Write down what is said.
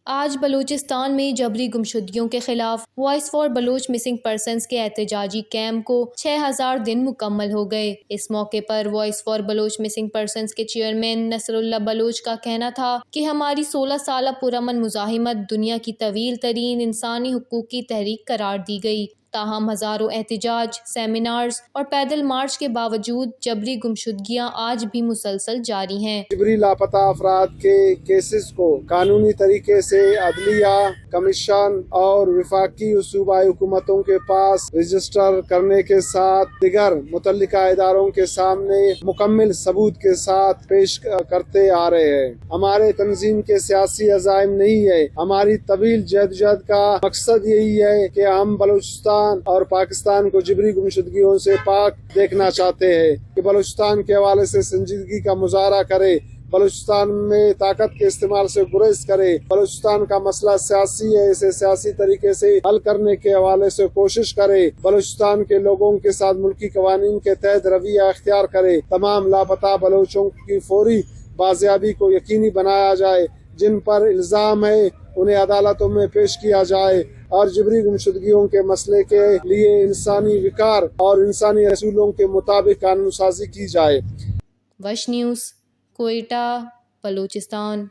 آج بلوچستان میں جبری گمشدگیوں کے خلاف voice for Baloch missing persons کے احتجاجی کیمپ کو 6000 دن مکمل ہو گئے۔ اس موقع پر voice for Baloch missing persons کے چیئرمین نصر اللہ بلوچ کا کہنا تھا کہ ہماری 16 سالہ پرامن مزاحمت دنیا کی طویل ترین انسانی حقوق کی تحریک قرار دی گئی، تاہم ہزاروں احتجاج، سیمینارز اور پیدل مارچ کے باوجود جبری گمشدگیاں آج بھی مسلسل جاری ہیں۔ جبری لاپتہ افراد کے کیسز کو قانونی طریقے سے عدلیہ کمیشن اور وفاقی و صوبائی حکومتوں کے پاس رجسٹر کرنے کے ساتھ دیگر متعلقہ اداروں کے سامنے مکمل ثبوت کے ساتھ پیش کرتے آ رہے ہیں۔ ہمارے تنظیم کے سیاسی عزائم نہیں ہے، ہماری طویل جدوجہد کا مقصد یہی ہے کہ ہم بلوچستان اور پاکستان کو جبری گمشدگیوں سے پاک دیکھنا چاہتے ہیں کہ بلوچستان کے حوالے سے سنجیدگی کا مظاہرہ کرے، بلوچستان میں طاقت کے استعمال سے گریز کرے، بلوچستان کا مسئلہ سیاسی ہے، اسے سیاسی طریقے سے حل کرنے کے حوالے سے کوشش کرے، بلوچستان کے لوگوں کے ساتھ ملکی قوانین کے تحت رویہ اختیار کرے، تمام لاپتہ بلوچوں کی فوری بازیابی کو یقینی بنایا جائے، جن پر الزام ہے انہیں عدالتوں میں پیش کیا جائے اور جبری گمشدگیوں کے مسئلے کے لیے انسانی وقار اور انسانی اصولوں کے مطابق قانون سازی کی جائے۔ وش نیوز، کوئٹہ، بلوچستان۔